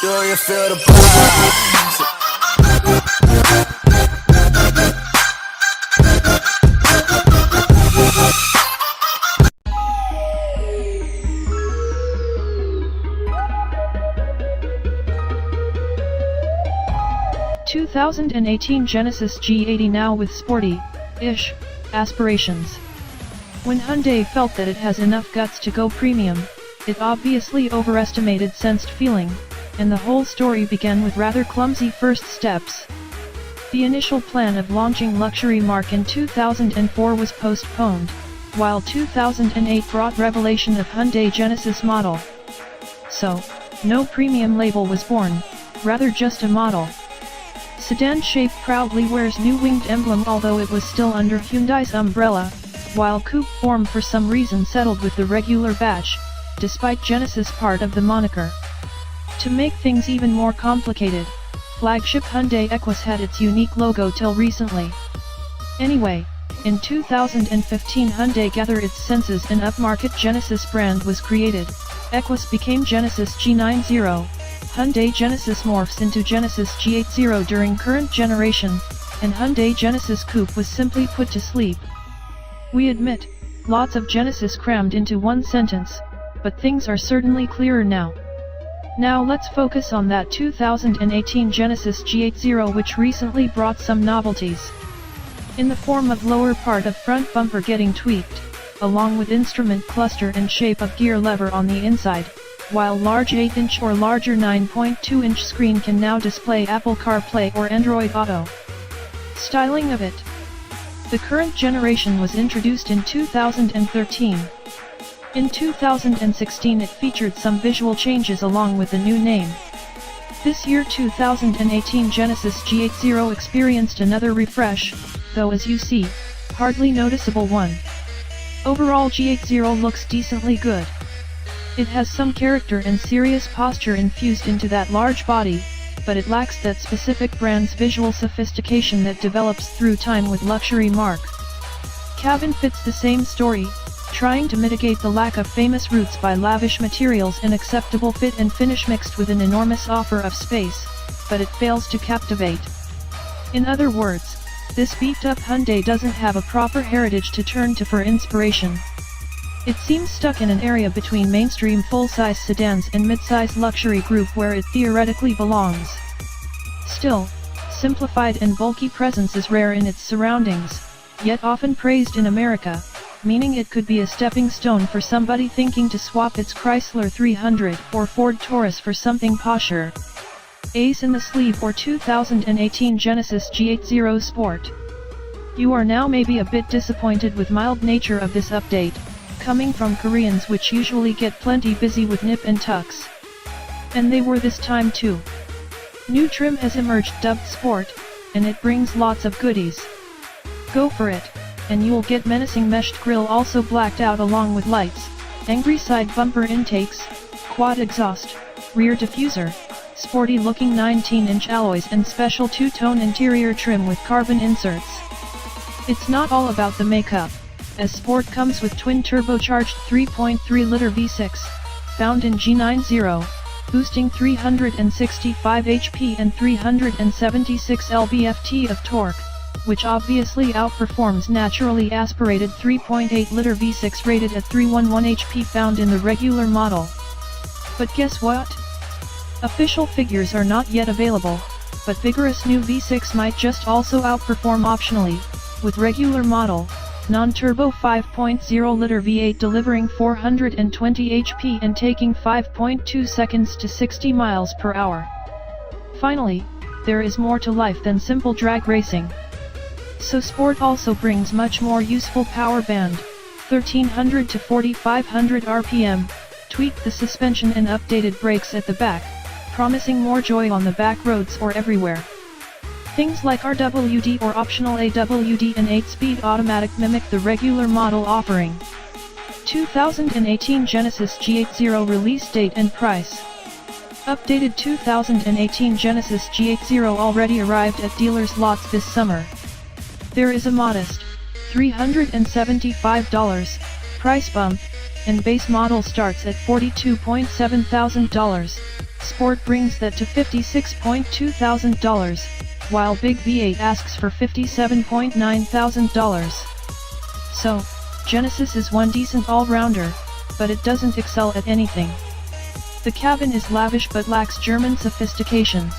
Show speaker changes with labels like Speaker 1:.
Speaker 1: Do you feel the vibes?
Speaker 2: 2018 Genesis G80 now with sporty-ish aspirations. When Hyundai felt that it has enough guts to go premium, it obviously overestimated sensed feeling, and the whole story began with rather clumsy first steps. The initial plan of launching luxury marque in 2004 was postponed, while 2008 brought revelation of Hyundai Genesis model. So, no premium label was born, rather just a model. Sedan shape proudly wears new winged emblem although it was still under Hyundai's umbrella, while coupe form for some reason settled with the regular batch, despite Genesis part of the moniker. To make things even more complicated, flagship Hyundai Equus had its unique logo till recently. Anyway, in 2015 Hyundai gathered its senses and upmarket Genesis brand was created. Equus became Genesis G90. Hyundai Genesis morphs into Genesis G80 during current generation, and Hyundai Genesis Coupe was simply put to sleep. We admit, lots of Genesis crammed into one sentence, but things are certainly clearer now. Now let's focus on that 2018 Genesis G80 which recently brought some novelties. In the form of lower part of front bumper getting tweaked, along with instrument cluster and shape of gear lever on the inside, while large 8-inch or larger 9.2-inch screen can now display Apple CarPlay or Android Auto. Styling of it. The current generation was introduced in 2013. In 2016 it featured some visual changes along with the new name. This year 2018 Genesis G80 experienced another refresh, though as you see, hardly noticeable one. Overall G80 looks decently good. It has some character and serious posture infused into that large body, but it lacks that specific brand's visual sophistication that develops through time with luxury marque. Cabin fits the same story, trying to mitigate the lack of famous roots by lavish materials and acceptable fit and finish mixed with an enormous offer of space, but it fails to captivate. In other words, this beefed-up Hyundai doesn't have a proper heritage to turn to for inspiration. It seems stuck in an area between mainstream full-size sedans and mid-size luxury group where it theoretically belongs. Still, simplified and bulky presence is rare in its surroundings, yet often praised in America, meaning it could be a stepping stone for somebody thinking to swap its Chrysler 300 or Ford Taurus for something posher. Ace in the sleeve or 2018 Genesis G80 Sport. You are now maybe a bit disappointed with mild nature of this update, coming from Koreans which usually get plenty busy with nip and tucks. And they were this time too. New trim has emerged dubbed Sport, and it brings lots of goodies. Go for it, and you'll get menacing meshed grille also blacked out along with lights, angry side bumper intakes, quad exhaust, rear diffuser, sporty looking 19-inch alloys and special two-tone interior trim with carbon inserts. It's not all about the makeup, as Sport comes with twin turbocharged 3.3-liter V6, found in G90, boosting 365 HP and 376 lb-ft of torque, which obviously outperforms naturally aspirated 3.8-liter V6 rated at 311 HP found in the regular model. But guess what? Official figures are not yet available, but vigorous new V6 might just also outperform optionally, with regular model, non-turbo 5.0-liter V8 delivering 420 HP and taking 5.2 seconds to 60 miles per hour. Finally, there is more to life than simple drag racing. So Sport also brings much more useful power band, 1300 to 4500 RPM, tweaked the suspension and updated brakes at the back, promising more joy on the back roads or everywhere. Things like RWD or optional AWD and 8-speed automatic mimic the regular model offering. 2018 Genesis G80 release date and price. Updated 2018 Genesis G80 already arrived at dealers' lots this summer. There is a modest $375 price bump, and base model starts at $42,700. Sport brings that to $56.2 thousand, while Big V8 asks for $57.9 thousand. So, Genesis is one decent all-rounder, but it doesn't excel at anything. The cabin is lavish but lacks German sophistication.